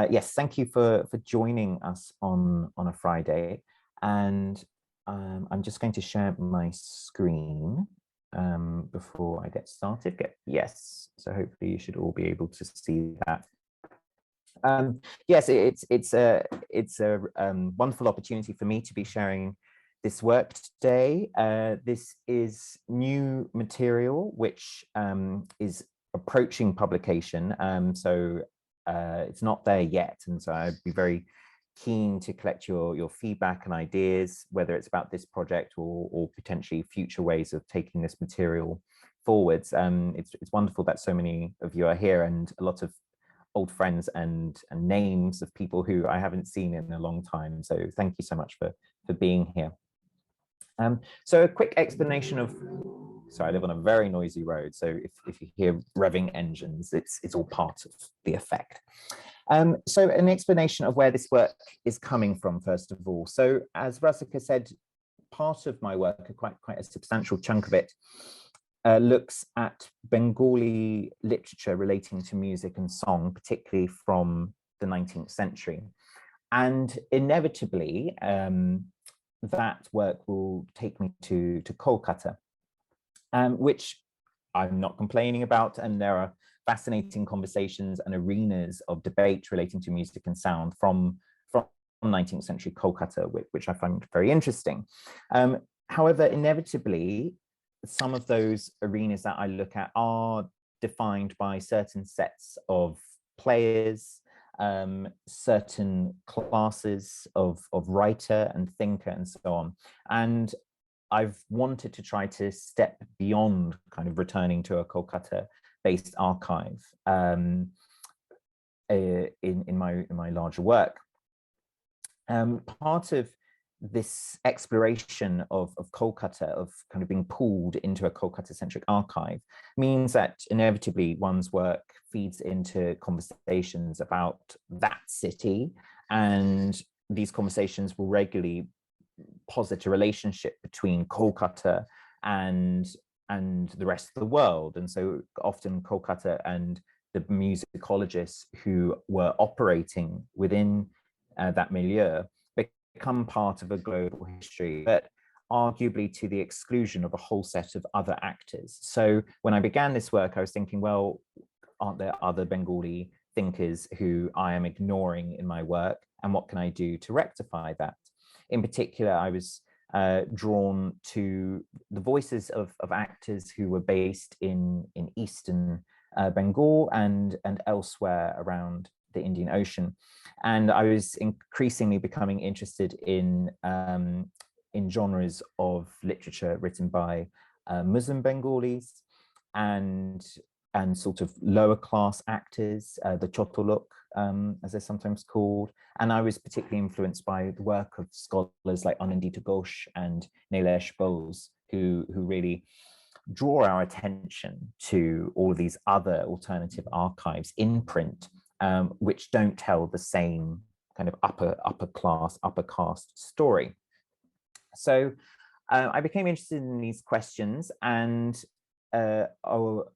Yes, thank you for joining us on a Friday. And I'm just going to share my screen before I get started. Yes, so hopefully you should all be able to see that. Yes, it's a wonderful opportunity for me to be sharing this work today. This is new material which is approaching publication, so it's not there yet, and so I'd be very keen to collect your feedback and ideas, whether it's about this project or potentially future ways of taking this material forwards. It's wonderful that so many of you are here, and a lot of old friends and names of people who I haven't seen in a long time. So thank you so much for being here. So a quick explanation of, sorry, I live on a very noisy road, so if you hear revving engines, it's all part of the effect. So an explanation of where this work is coming from, first of all. So as Rasika said, part of my work, quite a substantial chunk of it, looks at Bengali literature relating to music and song, particularly from the 19th century. And inevitably, that work will take me to Kolkata, which I'm not complaining about. And there are fascinating conversations and arenas of debate relating to music and sound from 19th century Kolkata, which I find very interesting. However, inevitably, some of those arenas that I look at are defined by certain sets of players, certain classes of writer and thinker and so on. And I've wanted to try to step beyond kind of returning to a Kolkata-based archive in my larger work. Part of this exploration of Kolkata, of kind of being pulled into a Kolkata-centric archive, means that inevitably one's work feeds into conversations about that city, and these conversations will regularly posit a relationship between Kolkata and the rest of the world. And so often Kolkata and the musicologists who were operating within that milieu become part of a global history, but arguably to the exclusion of a whole set of other actors. So when I began this work, I was thinking, well, aren't there other Bengali thinkers who I am ignoring in my work? And what can I do to rectify that? In particular, I was drawn to the voices of actors who were based in Eastern Bengal and elsewhere around the Indian Ocean. And I was increasingly becoming interested in genres of literature written by Muslim Bengalis and sort of lower class actors, the Chotolok, as they're sometimes called. And I was particularly influenced by the work of scholars like Anandita Ghosh and Nilesh Bose, who really draw our attention to all of these other alternative archives in print, which don't tell the same kind of upper class, upper caste story. So I became interested in these questions, and for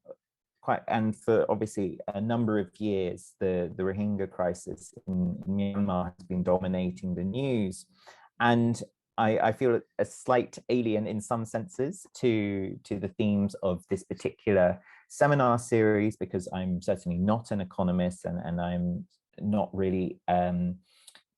obviously a number of years, the Rohingya crisis in Myanmar has been dominating the news, and I feel a slight alien in some senses to the themes of this particular seminar series, because I'm certainly not an economist, and I'm not really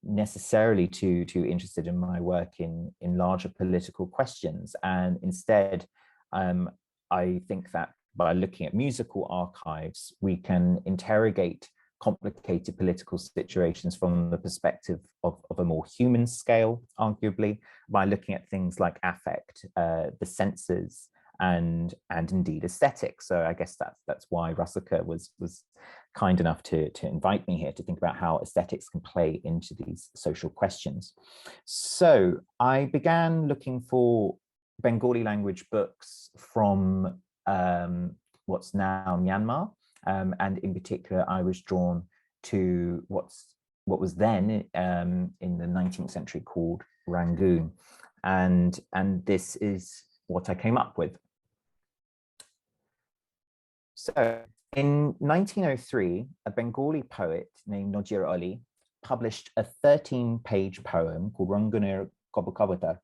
necessarily too interested in my work in larger political questions. And instead, I think that by looking at musical archives, we can interrogate complicated political situations from the perspective of a more human scale, arguably, by looking at things like affect, the senses, and indeed aesthetics. So I guess that's why Rasika was kind enough to invite me here to think about how aesthetics can play into these social questions. So I began looking for Bengali language books from what's now Myanmar, and in particular, I was drawn to what was then in the 19th century called Rangoon, and this is what I came up with. So In 1903, a Bengali poet named Nazir Ali published a 13-page poem called Rangoon Kobakawata,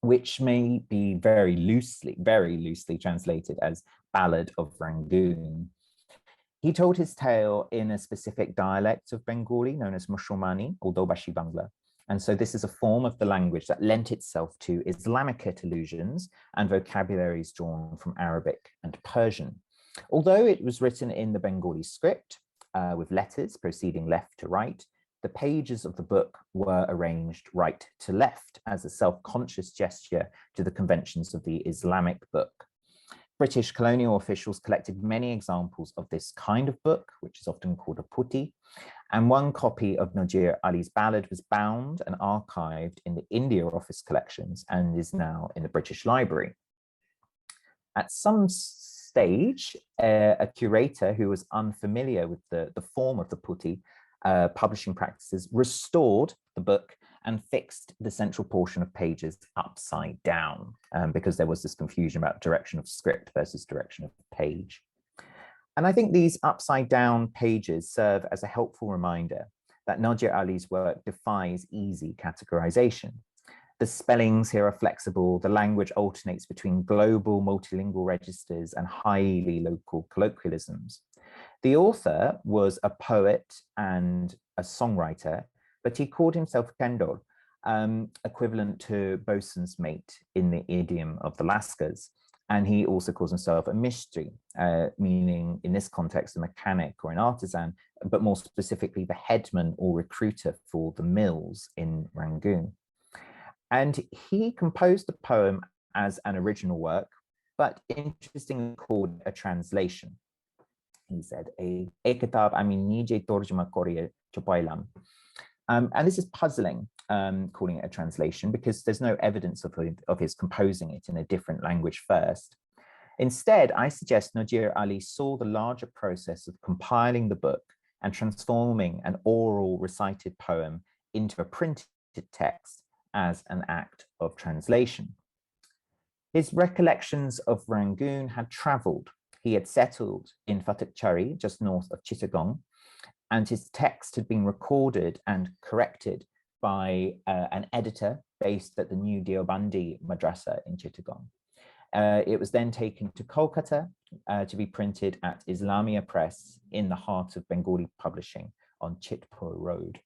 which may be very loosely translated as Ballad of Rangoon. He told his tale in a specific dialect of Bengali known as Mushulmani or Dobashi Bangla. And so this is a form of the language that lent itself to Islamic allusions and vocabularies drawn from Arabic and Persian. Although it was written in the Bengali script with letters proceeding left to right, the pages of the book were arranged right to left as a self-conscious gesture to the conventions of the Islamic book. British colonial officials collected many examples of this kind of book, which is often called a putti, and one copy of Nazir Ali's ballad was bound and archived in the India Office collections and is now in the British Library. At some stage, a curator who was unfamiliar with the form of the putti publishing practices restored the book and fixed the central portion of pages upside down because there was this confusion about direction of script versus direction of page. And I think these upside down pages serve as a helpful reminder that Nazir Ali's work defies easy categorization. The spellings here are flexible, the language alternates between global multilingual registers and highly local colloquialisms. The author was a poet and a songwriter, but he called himself Kendor, equivalent to bosun's mate in the idiom of the Lascars. And he also calls himself a mistri, meaning in this context, a mechanic or an artisan, but more specifically, the headman or recruiter for the mills in Rangoon. And he composed the poem as an original work, but interestingly called a translation. He said, "A kitab ami nije torjuma kore chapailam." And this is puzzling, calling it a translation, because there's no evidence of his composing it in a different language first. Instead, I suggest Nazir Ali saw the larger process of compiling the book and transforming an oral recited poem into a printed text as an act of translation. His recollections of Rangoon had traveled. He had settled in Fatakchari, just north of Chittagong, and his text had been recorded and corrected by an editor based at the new Deobandi Madrasa in Chittagong. It was then taken to Kolkata to be printed at Islamia Press in the heart of Bengali publishing on Chitpur Road.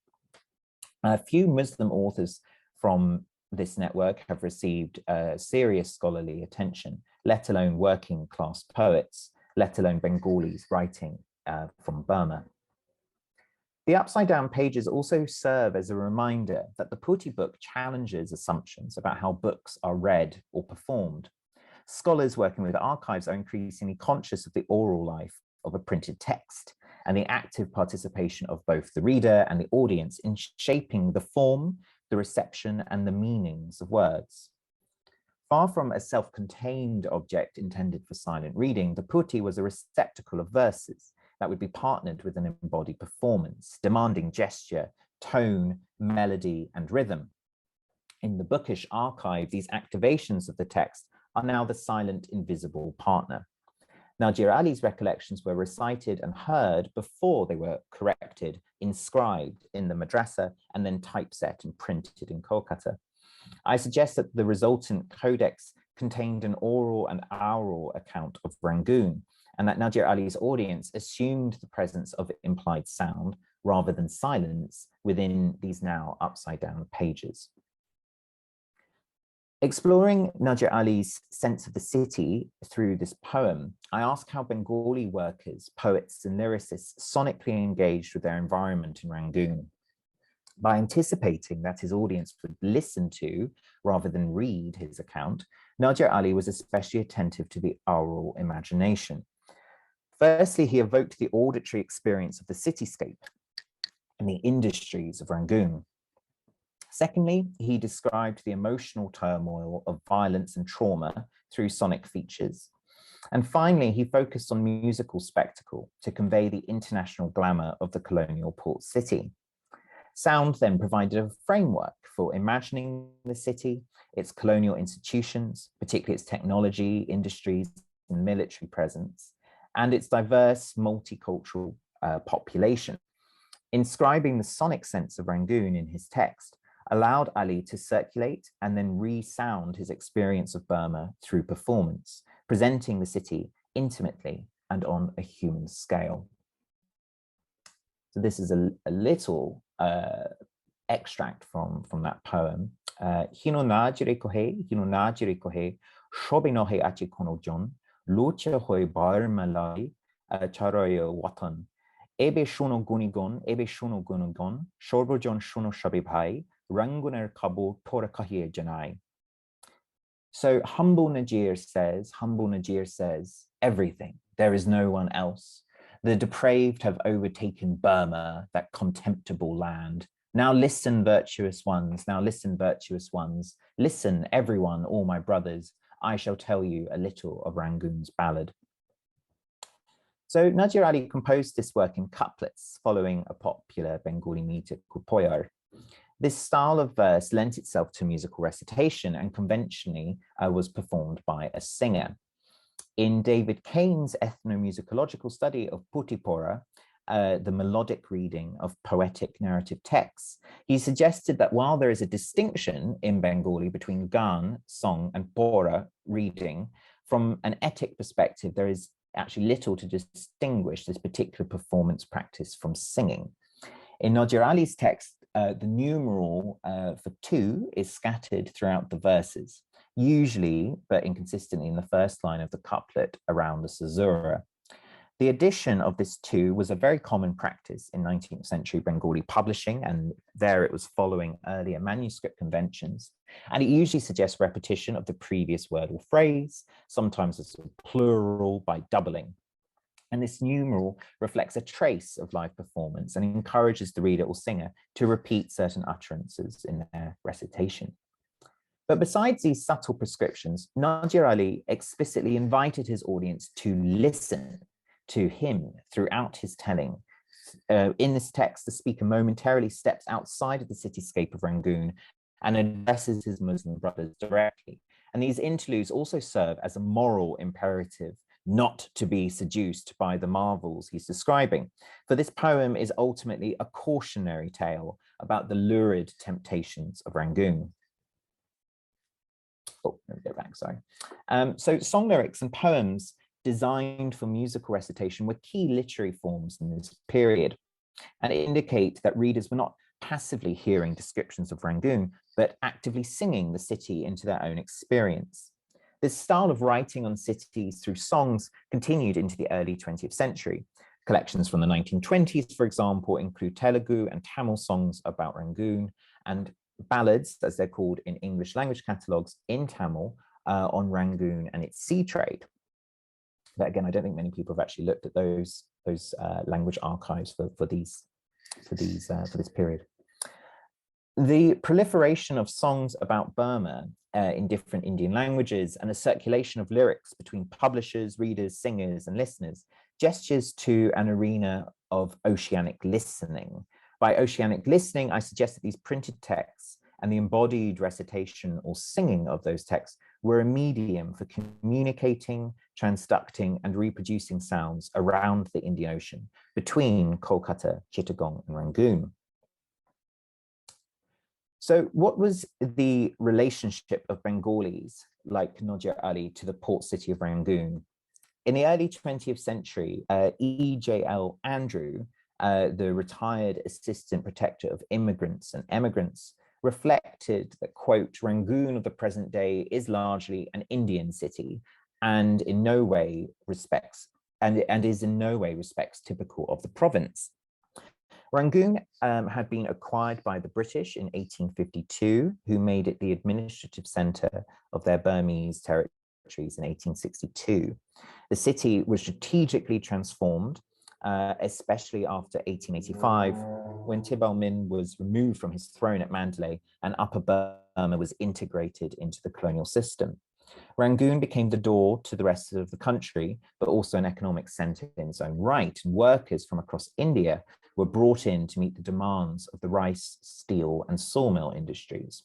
A few Muslim authors from this network have received serious scholarly attention, let alone working class poets, let alone Bengalis writing from Burma. The upside down pages also serve as a reminder that the putti book challenges assumptions about how books are read or performed. Scholars working with archives are increasingly conscious of the oral life of a printed text and the active participation of both the reader and the audience in shaping the form, the reception, and the meanings of words. Far from a self-contained object intended for silent reading, the putti was a receptacle of verses that would be partnered with an embodied performance, demanding gesture, tone, melody, and rhythm. In the bookish archive, these activations of the text are now the silent, invisible partner. Nazir Ali's recollections were recited and heard before they were corrected, inscribed in the madrasa, and then typeset and printed in Kolkata. I suggest that the resultant codex contained an oral and aural account of Rangoon, and that Nazir Ali's audience assumed the presence of implied sound rather than silence within these now upside down pages. Exploring Nazir Ali's sense of the city through this poem, I ask how Bengali workers, poets, and lyricists sonically engaged with their environment in Rangoon. By anticipating that his audience would listen to, rather than read, his account, Nazir Ali was especially attentive to the aural imagination. Firstly, he evoked the auditory experience of the cityscape and the industries of Rangoon. Secondly, he described the emotional turmoil of violence and trauma through sonic features. And finally, he focused on musical spectacle to convey the international glamour of the colonial port city. Sound then provided a framework for imagining the city, its colonial institutions, particularly its technology, industries, and military presence, and its diverse multicultural population. Inscribing the sonic sense of Rangoon in his text allowed Ali to circulate and then resound his experience of Burma through performance, presenting the city intimately and on a human scale. So this is a little extract from that poem. Hino najire kohe, shobinohe achi kono jon, lucha hoy bar malai, charoyo watan. Ebe shuno gunigon, shorbojon shuno shabibhai, ranguner kabo tora kahir janai. So humble Najir says, everything, there is no one else. The depraved have overtaken Burma, that contemptible land. Now listen, virtuous ones, Listen, everyone, all my brothers, I shall tell you a little of Rangoon's ballad. So Najir Ali composed this work in couplets following a popular Bengali meter called Poyar. This style of verse lent itself to musical recitation and conventionally was performed by a singer. In David Kane's ethnomusicological study of Putipora, the melodic reading of poetic narrative texts, he suggested that while there is a distinction in Bengali between Gan, song, and Pora, reading, from an etic perspective, there is actually little to distinguish this particular performance practice from singing. In Najir Ali's text, the numeral for 2 is scattered throughout the verses, usually but inconsistently in the first line of the couplet around the caesura. The addition of this 2 was a very common practice in 19th century Bengali publishing, and there it was following earlier manuscript conventions. And it usually suggests repetition of the previous word or phrase, sometimes as a plural by doubling. And this numeral reflects a trace of live performance and encourages the reader or singer to repeat certain utterances in their recitation. But besides these subtle prescriptions, Najir Ali explicitly invited his audience to listen to him throughout his telling. In this text, the speaker momentarily steps outside of the cityscape of Rangoon and addresses his Muslim brothers directly. And these interludes also serve as a moral imperative not to be seduced by the marvels he's describing. For this poem is ultimately a cautionary tale about the lurid temptations of Rangoon. Oh, let me go back, sorry. So song lyrics and poems designed for musical recitation were key literary forms in this period, and indicate that readers were not passively hearing descriptions of Rangoon, but actively singing the city into their own experience. This style of writing on cities through songs continued into the early 20th century. Collections from the 1920s, for example, include Telugu and Tamil songs about Rangoon, and ballads, as they're called in English language catalogues, in Tamil on Rangoon and its sea trade. But again, I don't think many people have actually looked at those language archives for this period. The proliferation of songs about Burma in different Indian languages and the circulation of lyrics between publishers, readers, singers, and listeners gestures to an arena of oceanic listening. By oceanic listening, I suggest that these printed texts and the embodied recitation or singing of those texts were a medium for communicating, transducting, and reproducing sounds around the Indian Ocean between Kolkata, Chittagong, and Rangoon. So what was the relationship of Bengalis like Najir Ali to the port city of Rangoon? In the early 20th century, E.J.L. Andrew, the retired assistant protector of immigrants and emigrants, reflected that, quote, Rangoon of the present day is largely an Indian city and in no way respects typical of the province. Rangoon had been acquired by the British in 1852, who made it the administrative center of their Burmese territories in 1862. The city was strategically transformed, especially after 1885, when Tibal Min was removed from his throne at Mandalay and Upper Burma was integrated into the colonial system. Rangoon became the door to the rest of the country, but also an economic center in its own right. And workers from across India were brought in to meet the demands of the rice, steel, and sawmill industries.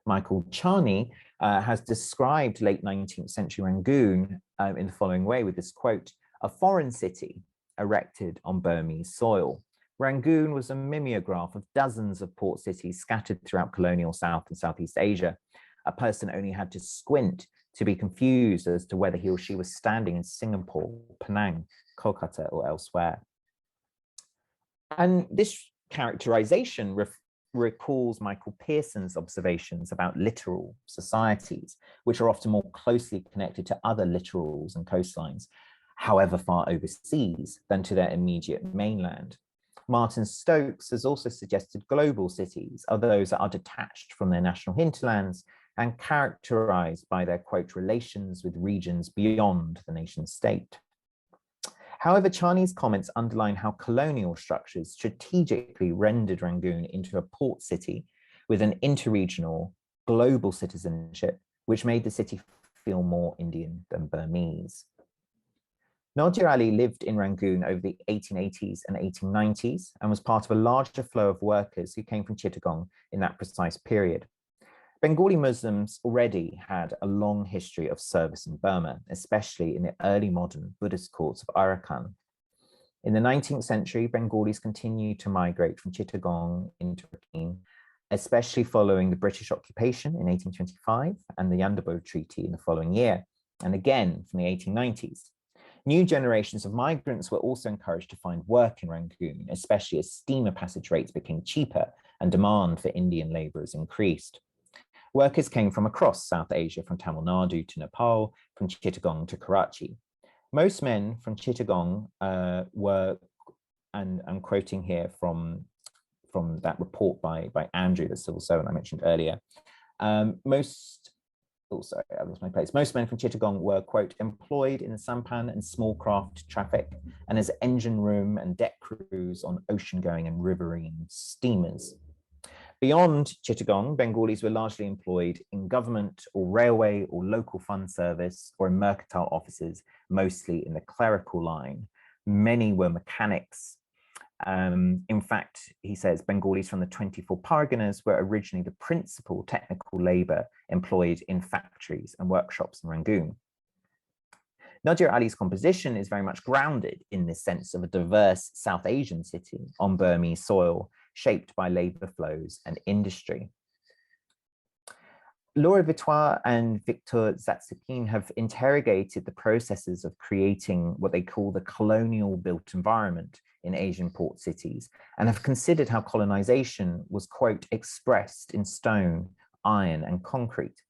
Michael Charney has described late 19th century Rangoon in the following way with this quote: a foreign city erected on Burmese soil. Rangoon was a mimeograph of dozens of port cities scattered throughout colonial South and Southeast Asia. A person only had to squint to be confused as to whether he or she was standing in Singapore, Penang, Kolkata, or elsewhere. And this characterization recalls Michael Pearson's observations about littoral societies, which are often more closely connected to other littorals and coastlines, however far overseas, than to their immediate mainland. Martin Stokes has also suggested global cities are those that are detached from their national hinterlands and characterized by their, quote, relations with regions beyond the nation state. However, Chinese comments underline how colonial structures strategically rendered Rangoon into a port city with an interregional global citizenship, which made the city feel more Indian than Burmese. Nadir Ali lived in Rangoon over the 1880s and 1890s and was part of a larger flow of workers who came from Chittagong in that precise period. Bengali Muslims already had a long history of service in Burma, especially in the early modern Buddhist courts of Arakan. In the 19th century, Bengalis continued to migrate from Chittagong into Rakhine, especially following the British occupation in 1825 and the Yandabo Treaty in the following year, and again from the 1890s. New generations of migrants were also encouraged to find work in Rangoon, especially as steamer passage rates became cheaper and demand for Indian laborers increased. Workers came from across South Asia, from Tamil Nadu to Nepal, from Chittagong to Karachi. Most men from Chittagong were, and I'm quoting here from that report by Andrew, the civil servant I mentioned earlier, most men from Chittagong were, quote, employed in the sampan and small craft traffic and as engine room and deck crews on ocean-going and riverine steamers. Beyond Chittagong, Bengalis were largely employed in government or railway or local fund service or in mercantile offices, mostly in the clerical line. Many were mechanics. In fact, he says, Bengalis from the 24 Parganas were originally the principal technical labor employed in factories and workshops in Rangoon. Nadir Ali's composition is very much grounded in this sense of a diverse South Asian city on Burmese soil, shaped by labor flows and industry. Laura Vitois and Victor Zatsekin have interrogated the processes of creating what they call the colonial built environment in Asian port cities and have considered how colonization was, quote, expressed in stone, iron, and concrete.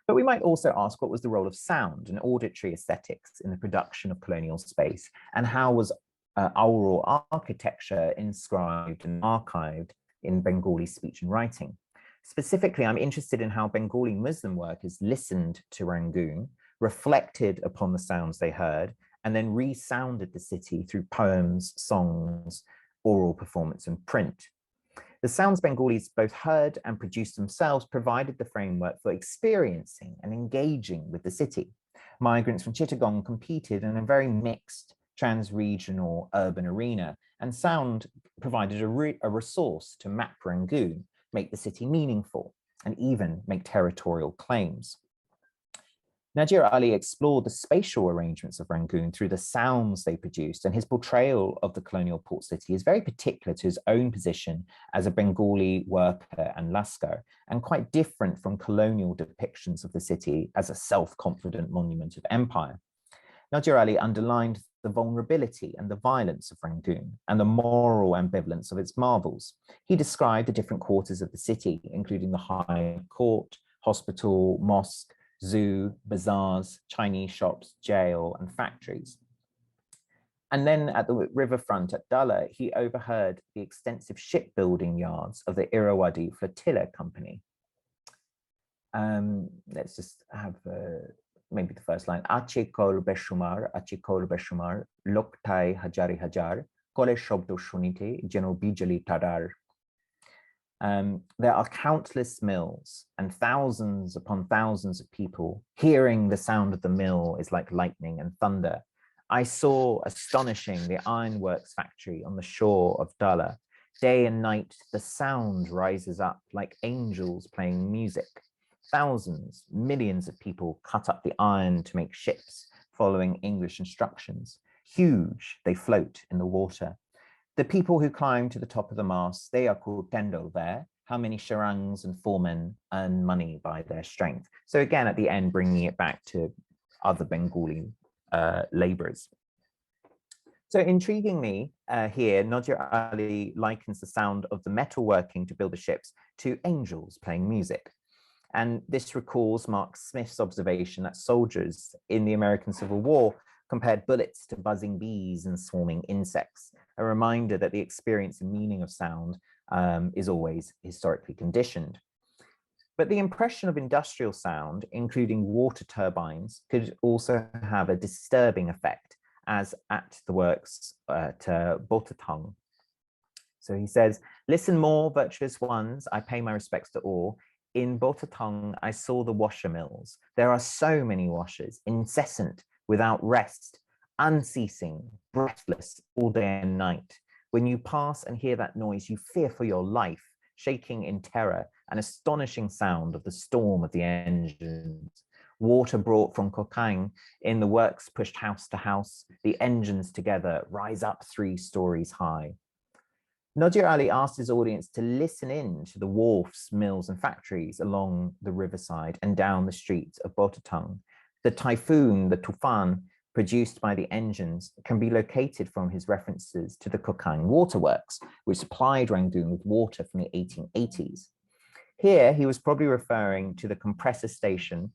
But we might also ask, what was the role of sound and auditory aesthetics in the production of colonial space, and how was aural architecture inscribed and archived in Bengali speech and writing? Specifically, I'm interested in how Bengali Muslim workers listened to Rangoon, reflected upon the sounds they heard, and then resounded the city through poems, songs, oral performance, and print. The sounds Bengalis both heard and produced themselves provided the framework for experiencing and engaging with the city. Migrants from Chittagong competed in a very mixed trans-regional urban arena, and sound provided a resource to map Rangoon, make the city meaningful, and even make territorial claims. Nadir Ali explored the spatial arrangements of Rangoon through the sounds they produced, and his portrayal of the colonial port city is very particular to his own position as a Bengali worker and Lascar, and quite different from colonial depictions of the city as a self-confident monument of empire. Nadir Ali underlined the vulnerability and the violence of Rangoon and the moral ambivalence of its marvels. He described the different quarters of the city, including the High Court, hospital, mosque, zoo, bazaars, Chinese shops, jail, and factories. And then at the riverfront at Dalla, he overheard the extensive shipbuilding yards of the Irrawaddy Flotilla Company. Let's just have maybe the first line. Ache kol beshumar, loktai hajari hajar, kole shobdo shunite, jeno bijali tadar. There are countless mills and thousands upon thousands of people. Hearing the sound of the mill is like lightning and thunder. I saw astonishing the Ironworks Factory on the shore of Dalla. Day and night, the sound rises up like angels playing music. Thousands, millions of people cut up the iron to make ships, following English instructions. Huge, they float in the water. The people who climb to the top of the mast, they are called tendol there. How many charangs and foremen earn money by their strength? So again, at the end, bringing it back to other Bengali laborers. So intriguingly, here, Nadir Ali likens the sound of the metalworking to build the ships to angels playing music. And this recalls Mark Smith's observation that soldiers in the American Civil War compared bullets to buzzing bees and swarming insects, a reminder that the experience and meaning of sound is always historically conditioned. But the impression of industrial sound, including water turbines, could also have a disturbing effect, as at the works to Botatong. So he says, listen more, virtuous ones, I pay my respects to all. In Botatong, I saw the washer mills. There are so many washers, incessant, without rest, unceasing, breathless, all day and night. When you pass and hear that noise, you fear for your life, shaking in terror, an astonishing sound of the storm of the engines. Water brought from Kokang in the works pushed house to house, the engines together rise up 3 stories high. Nadir Ali asked his audience to listen in to the wharfs, mills and factories along the riverside and down the streets of Botatong. The typhoon, the tufan, produced by the engines can be located from his references to the Kokang waterworks, which supplied Rangoon with water from the 1880s. Here, he was probably referring to the compressor station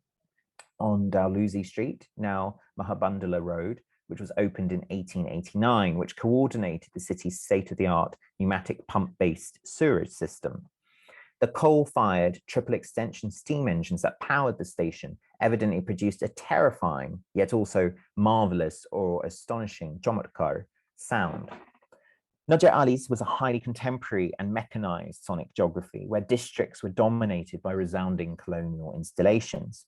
on Dalhousie Street, now Mahabandala Road, which was opened in 1889, which coordinated the city's state-of-the-art pneumatic pump-based sewerage system. The coal-fired triple extension steam engines that powered the station evidently produced a terrifying, yet also marvelous or astonishing chamatkar sound. Nadir Ali's was a highly contemporary and mechanized sonic geography where districts were dominated by resounding colonial installations.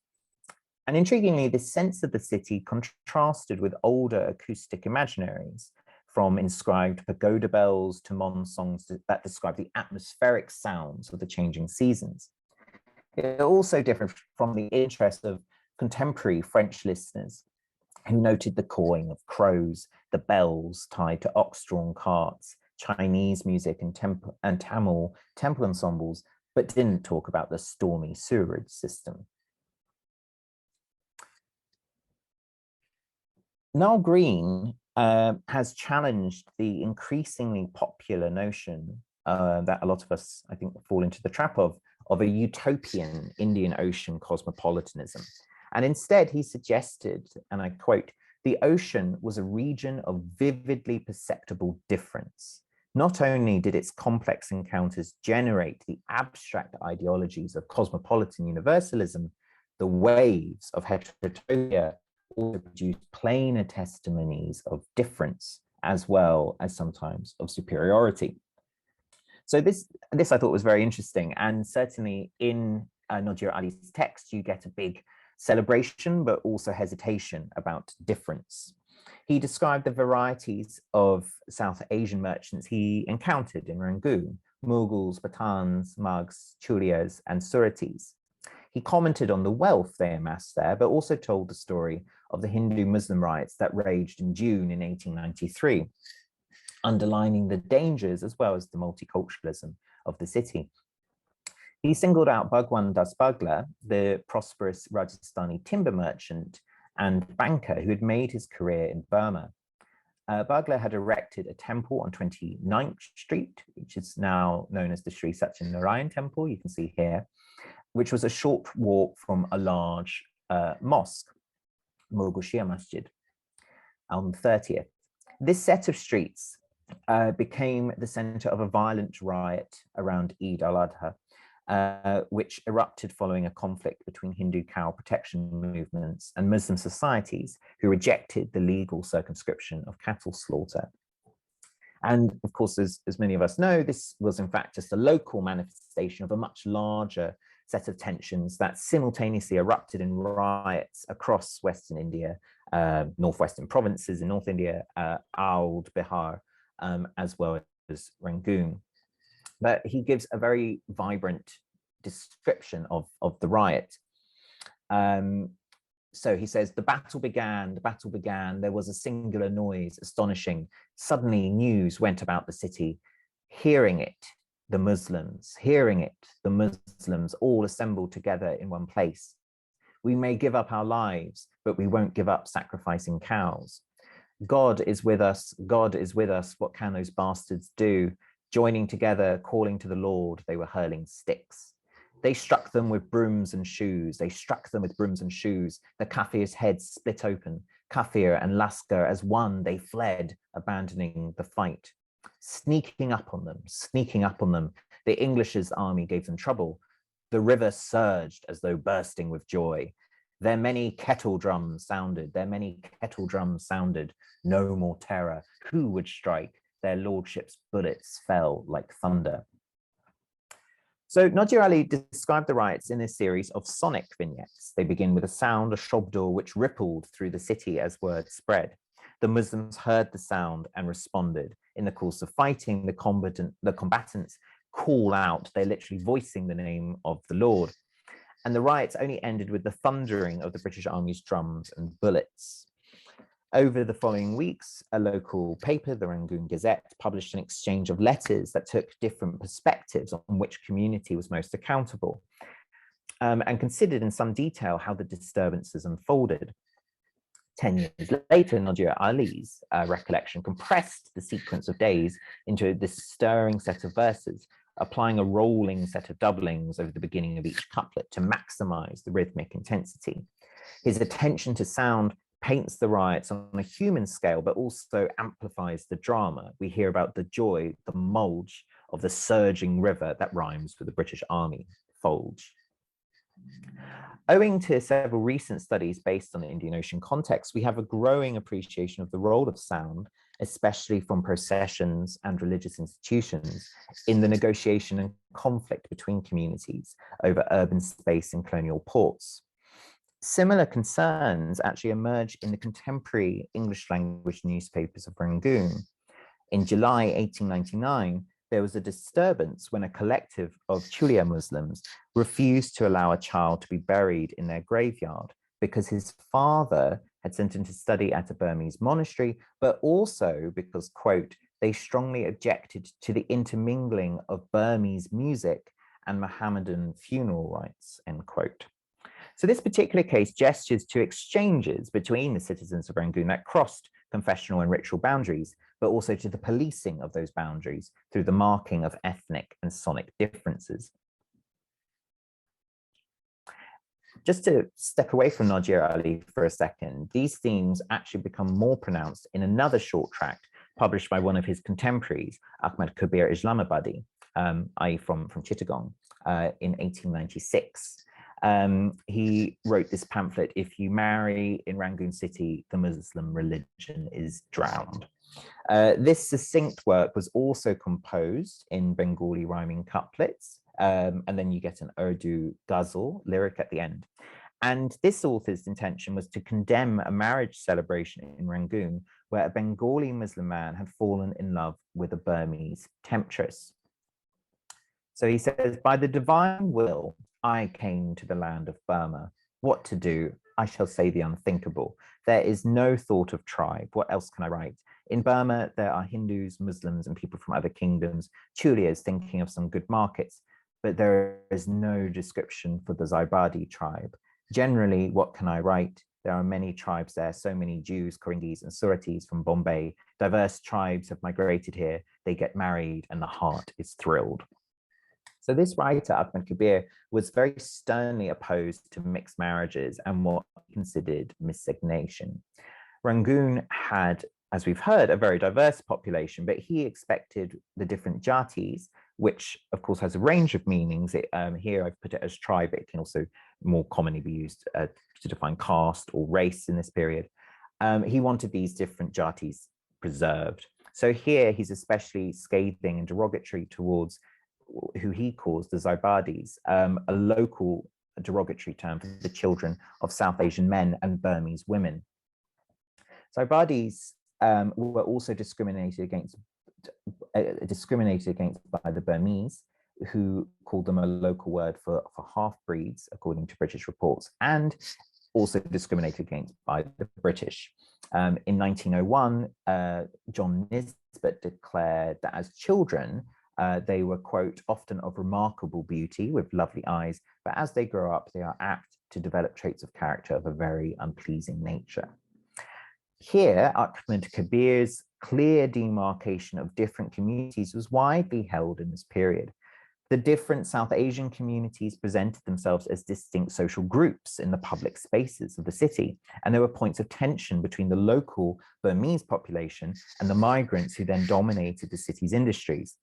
And intriguingly, this sense of the city contrasted with older acoustic imaginaries, from inscribed pagoda bells to mon songs that describe the atmospheric sounds of the changing seasons. It also differed from the interest of contemporary French listeners who noted the cawing of crows, the bells tied to ox-drawn carts, Chinese music and Tamil temple ensembles, but didn't talk about the stormy sewerage system. Noel Green has challenged the increasingly popular notion that a lot of us, I think, fall into the trap of a utopian Indian Ocean cosmopolitanism. And instead, he suggested, and I quote, the ocean was a region of vividly perceptible difference. Not only did its complex encounters generate the abstract ideologies of cosmopolitan universalism, the waves of heterotopia also produced plainer testimonies of difference, as well as sometimes of superiority. So this I thought was very interesting, and certainly in Nadir Ali's text, you get a big celebration, but also hesitation about difference. He described the varieties of South Asian merchants he encountered in Rangoon: Mughals, Pathans, Mughs, Churias, and Suratis. He commented on the wealth they amassed there, but also told the story of the Hindu-Muslim riots that raged in June in 1893, underlining the dangers as well as the multiculturalism of the city. He singled out Bhagwan Das Bagla, the prosperous Rajasthani timber merchant and banker who had made his career in Burma. Bagla had erected a temple on 29th Street, which is now known as the Sri Sachin Narayan Temple, you can see here, which was a short walk from a large mosque, Mughal Shia Masjid, on the 30th. This set of streets became the center of a violent riot around Eid al-Adha, which erupted following a conflict between Hindu cow protection movements and Muslim societies who rejected the legal circumscription of cattle slaughter. And of course, as many of us know, this was in fact just a local manifestation of a much larger set of tensions that simultaneously erupted in riots across Western India, northwestern provinces in North India, Oud, Bihar, as well as Rangoon. But he gives a very vibrant description of the riot. So he says, the battle began, there was a singular noise, astonishing. Suddenly news went about the city. Hearing it, the Muslims, all assembled together in one place. We may give up our lives, but we won't give up sacrificing cows. God is with us, what can those bastards do? Joining together, calling to the Lord, they were hurling sticks. They struck them with brooms and shoes. The Kafir's heads split open. Kafir and Lasker as one, they fled, abandoning the fight. Sneaking up on them. The English's army gave them trouble. The river surged as though bursting with joy. Their many kettle drums sounded. No more terror. Who would strike? Their lordship's bullets fell like thunder. So Nadir Ali described the riots in a series of sonic vignettes. They begin with a sound, a shabdo, which rippled through the city as word spread. The Muslims heard the sound and responded. In the course of fighting, the combatants call out, they're literally voicing the name of the Lord. And the riots only ended with the thundering of the British Army's drums and bullets. Over the following weeks, a local paper, the Rangoon Gazette, published an exchange of letters that took different perspectives on which community was most accountable, and considered in some detail how the disturbances unfolded. 10 years later, Nadir Ali's recollection compressed the sequence of days into this stirring set of verses, applying a rolling set of doublings over the beginning of each couplet to maximize the rhythmic intensity. His attention to sound paints the riots on a human scale, but also amplifies the drama. We hear about the joy, the mulge of the surging river that rhymes with the British Army, Folge. Owing to several recent studies based on the Indian Ocean context, we have a growing appreciation of the role of sound, especially from processions and religious institutions, in the negotiation and conflict between communities over urban space in colonial ports. Similar concerns actually emerge in the contemporary English language newspapers of Rangoon. In July 1899, there was a disturbance when a collective of Chulia Muslims refused to allow a child to be buried in their graveyard because his father had sent him to study at a Burmese monastery, but also because, quote, they strongly objected to the intermingling of Burmese music and Mohammedan funeral rites, end quote. So this particular case gestures to exchanges between the citizens of Rangoon that crossed confessional and ritual boundaries, but also to the policing of those boundaries through the marking of ethnic and sonic differences. Just to step away from Nadir Ali for a second, these themes actually become more pronounced in another short tract published by one of his contemporaries, Ahmad Kabir Islamabadi, i.e. from Chittagong, in 1896. He wrote this pamphlet, If You Marry in Rangoon City, the Muslim Religion is Drowned. This succinct work was also composed in Bengali rhyming couplets, and then you get an Urdu ghazal lyric at the end. And this author's intention was to condemn a marriage celebration in Rangoon where a Bengali Muslim man had fallen in love with a Burmese temptress. So he says, by the divine will, I came to the land of Burma. What to do? I shall say the unthinkable. There is no thought of tribe. What else can I write? In Burma, there are Hindus, Muslims, and people from other kingdoms. Chulias thinking of some good markets, but there is no description for the Zaibadi tribe. Generally, what can I write? There are many tribes there, so many Jews, Koringis, and Suratis from Bombay. Diverse tribes have migrated here. They get married, and the heart is thrilled. So this writer, Ahmad Kabir, was very sternly opposed to mixed marriages and what he considered miscegnation. Rangoon had, as we've heard, a very diverse population, but he expected the different jatis, which of course has a range of meanings. Here I've put it as tribe. It can also more commonly be used to define caste or race in this period. He wanted these different jatis preserved. So here he's especially scathing and derogatory towards who he calls the Zaibadis, a local derogatory term for the children of South Asian men and Burmese women. Zaibadis were also discriminated against by the Burmese, who called them a local word for half-breeds, according to British reports. And also discriminated against by the British. In 1901, John Nisbet declared that as children, they were, quote, often of remarkable beauty with lovely eyes, but as they grow up, they are apt to develop traits of character of a very unpleasing nature. Here, Ahmed Kabir's clear demarcation of different communities was widely held in this period. The different South Asian communities presented themselves as distinct social groups in the public spaces of the city, and there were points of tension between the local Burmese population and the migrants who then dominated the city's industries.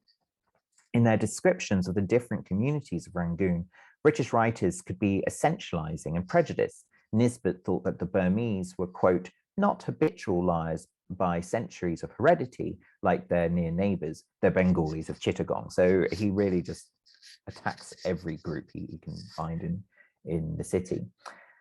In their descriptions of the different communities of Rangoon, British writers could be essentializing and prejudiced. Nisbet thought that the Burmese were, quote, not habitual liars by centuries of heredity like their near neighbors, the Bengalis of Chittagong. So he really just attacks every group he can find in the city.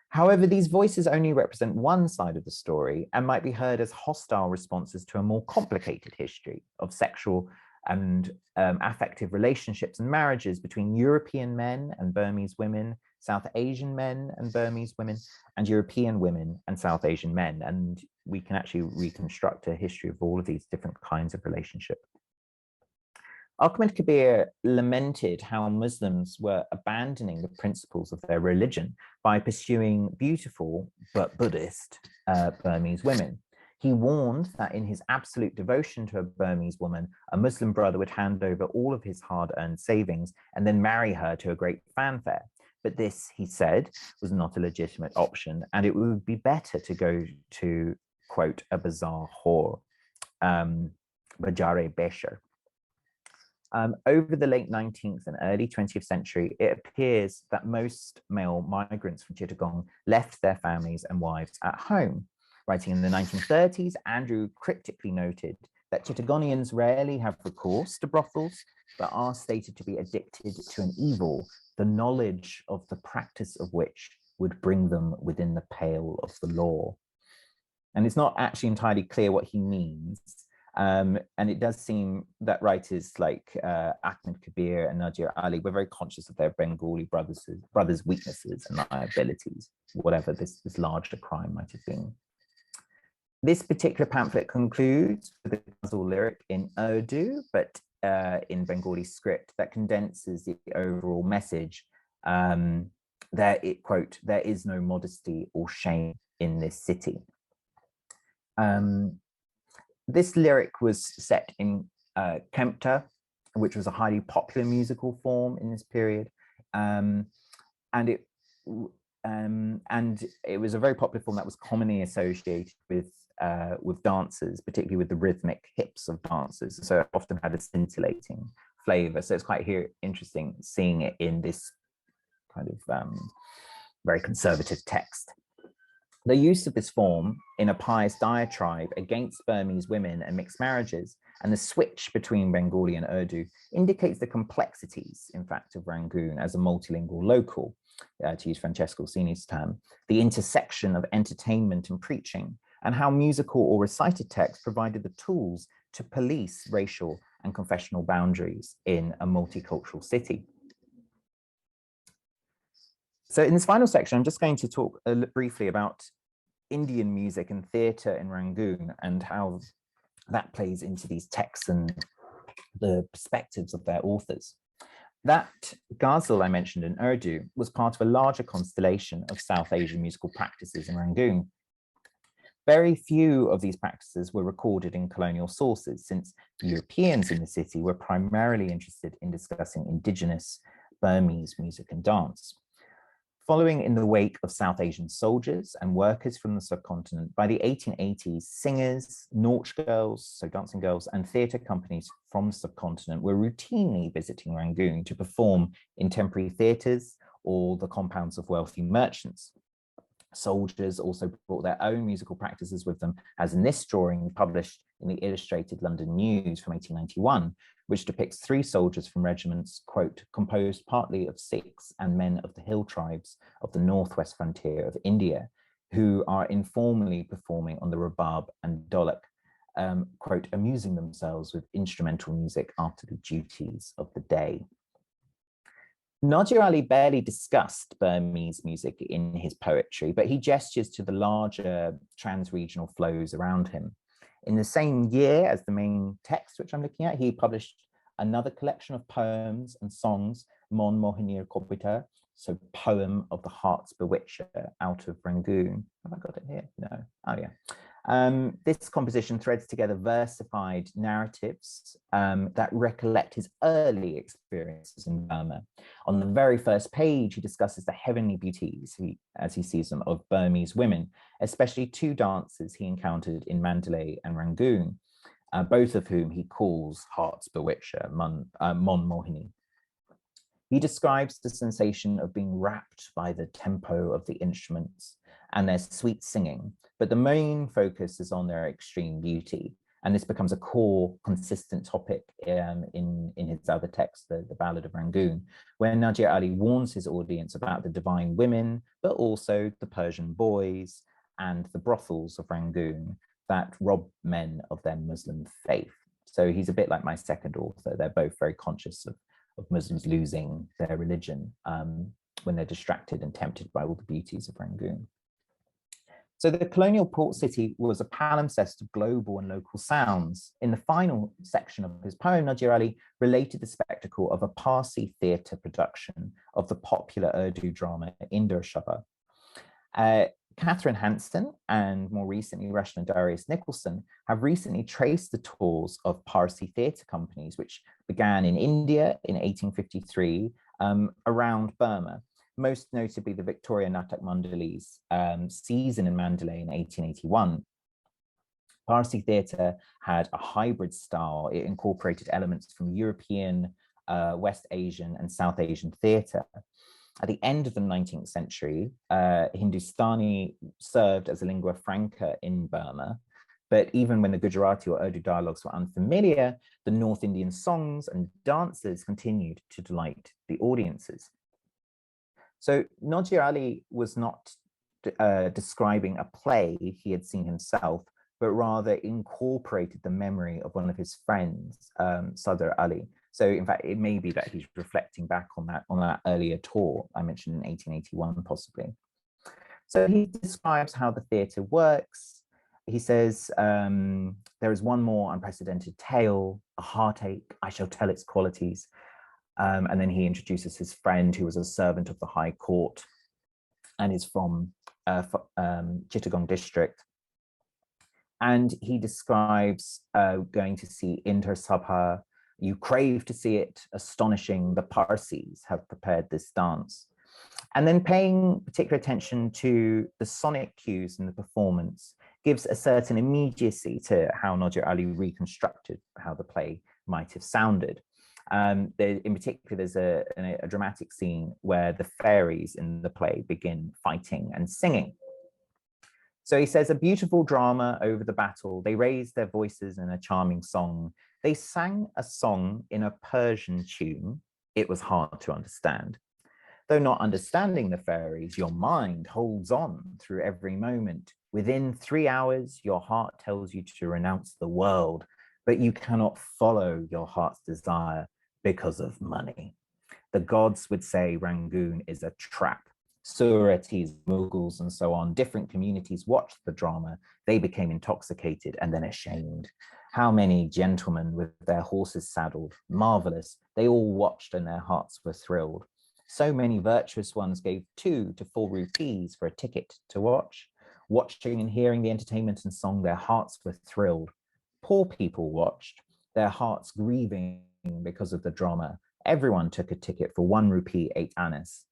However, these voices only represent one side of the story and might be heard as hostile responses to a more complicated history of sexual and affective relationships and marriages between European men and Burmese women, South Asian men and Burmese women, and European women and South Asian men. And we can actually reconstruct a history of all of these different kinds of relationship. Ahmed Kabir lamented how Muslims were abandoning the principles of their religion by pursuing beautiful but Buddhist Burmese women. He warned that in his absolute devotion to a Burmese woman, a Muslim brother would hand over all of his hard-earned savings and then marry her to a great fanfare. But this, he said, was not a legitimate option, and it would be better to go to, quote, a bazaar whore, Bajare Besher. Over the late 19th and early 20th century, it appears that most male migrants from Chittagong left their families and wives at home. Writing in the 1930s, Andrew cryptically noted that Chittagonians rarely have recourse to brothels, but are stated to be addicted to an evil, the knowledge of the practice of which would bring them within the pale of the law. And it's not actually entirely clear what he means. And it does seem that writers like Ahmed Kabir and Nadir Ali were very conscious of their Bengali brothers' weaknesses and liabilities, whatever this larger crime might have been. This particular pamphlet concludes with a ghazal lyric in Urdu, but in Bengali script that condenses the overall message. Quote, there is no modesty or shame in this city. This lyric was set in Kempta, which was a highly popular musical form in this period. And it was a very popular form that was commonly associated with dancers, particularly with the rhythmic hips of dancers. So it often had a scintillating flavor. So it's quite interesting seeing it in this kind of very conservative text. The use of this form in a pious diatribe against Burmese women and mixed marriages, and the switch between Bengali and Urdu indicates the complexities, in fact, of Rangoon as a multilingual local, to use Francesco Orsini's term, the intersection of entertainment and preaching, and how musical or recited text provided the tools to police racial and confessional boundaries in a multicultural city. So in this final section, I'm just going to talk briefly about Indian music and theatre in Rangoon and how that plays into these texts and the perspectives of their authors. That ghazal I mentioned in Urdu was part of a larger constellation of South Asian musical practices in Rangoon. Very few of these practices were recorded in colonial sources, since Europeans in the city were primarily interested in discussing indigenous Burmese music and dance. Following in the wake of South Asian soldiers and workers from the subcontinent, by the 1880s, singers, nautch girls, so dancing girls, and theatre companies from the subcontinent were routinely visiting Rangoon to perform in temporary theatres or the compounds of wealthy merchants. Soldiers also brought their own musical practices with them, as in this drawing published in the Illustrated London News from 1891, which depicts 3 soldiers from regiments, quote, composed partly of Sikhs and men of the hill tribes of the northwest frontier of India, who are informally performing on the rabab and dholak, quote, amusing themselves with instrumental music after the duties of the day. Nadir Ali barely discussed Burmese music in his poetry, but he gestures to the larger trans-regional flows around him. In the same year as the main text, which I'm looking at, he published another collection of poems and songs, Mon Mohinir Kopita, so Poem of the Heart's Bewitcher, out of Rangoon. Have I got it here? No. Oh, yeah. This composition threads together versified narratives that recollect his early experiences in Burma. On the very first page, he discusses the heavenly beauties, as he sees them, of Burmese women, especially two dancers he encountered in Mandalay and Rangoon, both of whom he calls Heart's Bewitcher, Mon Mohini. He describes the sensation of being wrapped by the tempo of the instruments and their sweet singing, but the main focus is on their extreme beauty. And this becomes a core, consistent topic in his other text, the Ballad of Rangoon, where Nadir Ali warns his audience about the divine women, but also the Persian boys and the brothels of Rangoon that rob men of their Muslim faith. So he's a bit like my second author. They're both very conscious of Muslims losing their religion when they're distracted and tempted by all the beauties of Rangoon. So the colonial port city was a palimpsest of global and local sounds. In the final section of his poem, Nadir Ali related the spectacle of a Parsi theatre production of the popular Urdu drama Inder Shaba. Catherine Hanson and more recently Rushton Darius Nicholson have recently traced the tours of Parsi theatre companies, which began in India in 1853 around Burma, most notably the Victoria Natak Mandali's season in Mandalay in 1881. Parsi theatre had a hybrid style. It incorporated elements from European, West Asian and South Asian theatre. At the end of the 19th century, Hindustani served as a lingua franca in Burma, but even when the Gujarati or Urdu dialogues were unfamiliar, the North Indian songs and dances continued to delight the audiences. So Nadir Ali was not describing a play he had seen himself, but rather incorporated the memory of one of his friends, Sadr Ali. So in fact, it may be that he's reflecting back on that earlier tour I mentioned in 1881, possibly. So he describes how the theatre works. He says, there is one more unprecedented tale, a heartache, I shall tell its qualities. And then he introduces his friend who was a servant of the High Court and is from Chittagong district. And he describes going to see Inder Sabha. You crave to see it, astonishing. The Parsis have prepared this dance. And then paying particular attention to the sonic cues in the performance gives a certain immediacy to how Nadir Ali reconstructed how the play might have sounded. In particular, there's a dramatic scene where the fairies in the play begin fighting and singing. So he says, a beautiful drama over the battle. They raised their voices in a charming song. They sang a song in a Persian tune. It was hard to understand. Though not understanding the fairies, your mind holds on through every moment. Within 3 hours, your heart tells you to renounce the world, but you cannot follow your heart's desire because of money. The gods would say Rangoon is a trap. Suratis, Mughals, and so on, different communities watched the drama. They became intoxicated and then ashamed. How many gentlemen with their horses saddled, marvelous. They all watched and their hearts were thrilled. So many virtuous ones gave 2 to 4 rupees for a ticket to watch. Watching and hearing the entertainment and song, their hearts were thrilled. Poor people watched, their hearts grieving because of the drama. Everyone took a ticket for 1 rupee, 8 annas.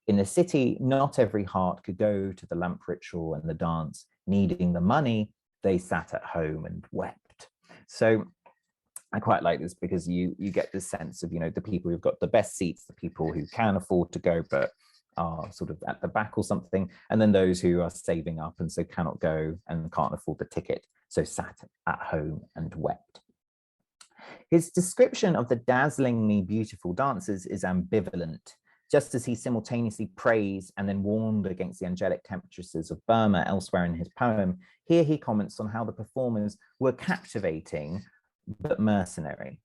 In the city, not every heart could go to the lamp ritual and the dance. Needing the money, they sat at home and wept. So I quite like this because you get this sense of, the people who've got the best seats, the people who can afford to go but are sort of at the back or something, and then those who are saving up and so cannot go and can't afford the ticket, so sat at home and wept. His description of the dazzlingly beautiful dances is ambivalent. Just as he simultaneously praised and then warned against the angelic temptresses of Burma elsewhere in his poem, here he comments on how the performers were captivating but mercenary.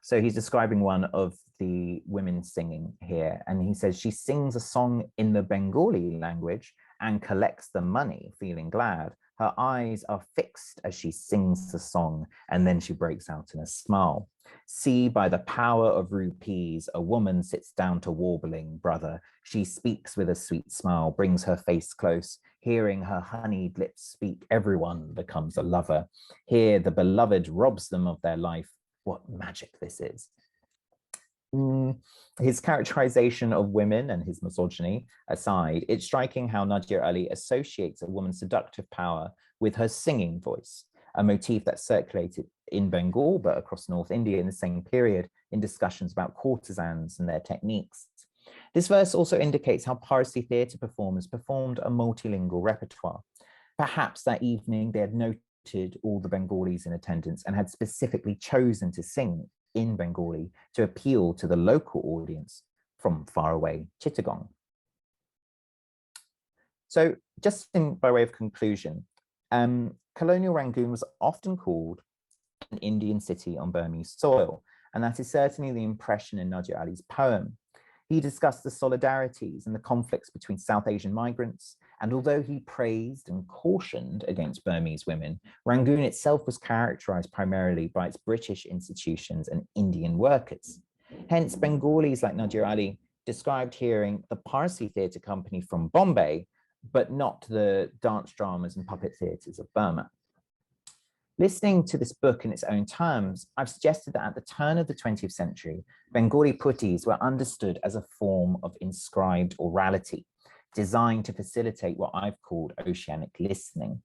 So he's describing one of the women singing here, and he says she sings a song in the Bengali language and collects the money, feeling glad. Her eyes are fixed as she sings the song, and then she breaks out in a smile. See, by the power of rupees, a woman sits down to warbling, brother. She speaks with a sweet smile, brings her face close. Hearing her honeyed lips speak, everyone becomes a lover. Here, the beloved robs them of their life. What magic this is. His characterization of women and his misogyny aside, it's striking how Nadir Ali associates a woman's seductive power with her singing voice, a motif that circulated in Bengal, but across North India in the same period in discussions about courtesans and their techniques. This verse also indicates how Parsi theatre performers performed a multilingual repertoire. Perhaps that evening they had noted all the Bengalis in attendance and had specifically chosen to sing in Bengali to appeal to the local audience from faraway Chittagong. So just by way of conclusion, colonial Rangoon was often called an Indian city on Burmese soil, and that is certainly the impression in Nadir Ali's poem. He discussed the solidarities and the conflicts between South Asian migrants, and although he praised and cautioned against Burmese women, Rangoon itself was characterized primarily by its British institutions and Indian workers. Hence, Bengalis like Nadir Ali described hearing the Parsi theatre company from Bombay, but not the dance dramas and puppet theatres of Burma. Listening to this book in its own terms, I've suggested that at the turn of the 20th century, Bengali putties were understood as a form of inscribed orality, designed to facilitate what I've called oceanic listening.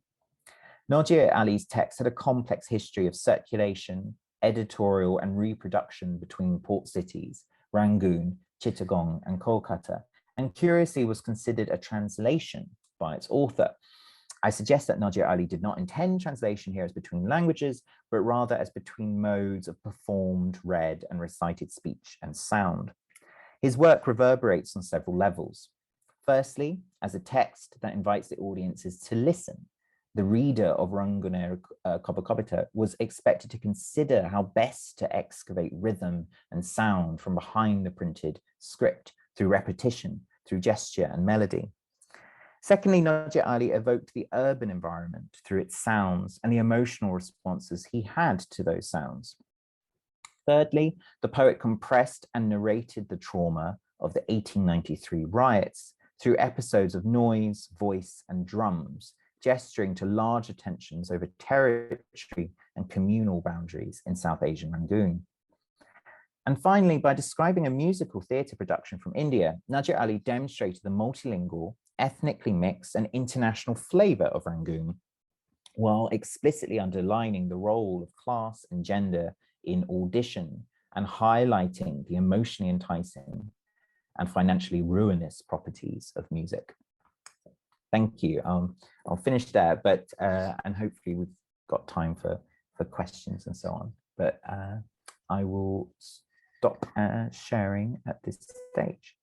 Nadir Ali's text had a complex history of circulation, editorial, and reproduction between port cities, Rangoon, Chittagong, and Kolkata, and curiously was considered a translation by its author. I suggest that Nadir Ali did not intend translation here as between languages, but rather as between modes of performed, read, and recited speech and sound. His work reverberates on several levels. Firstly, as a text that invites the audiences to listen. The reader of Rangoon Kobakobita was expected to consider how best to excavate rhythm and sound from behind the printed script through repetition, through gesture and melody. Secondly, Nadir Ali evoked the urban environment through its sounds and the emotional responses he had to those sounds. Thirdly, the poet compressed and narrated the trauma of the 1893 riots through episodes of noise, voice, and drums, gesturing to larger tensions over territory and communal boundaries in South Asian Rangoon. And finally, by describing a musical theatre production from India, Nadir Ali demonstrated the multilingual, ethnically mixed, and international flavour of Rangoon, while explicitly underlining the role of class and gender in audition and highlighting the emotionally enticing and financially ruinous properties of music. Thank you. I'll finish there, but and hopefully we've got time for questions and so on. But I will stop sharing at this stage.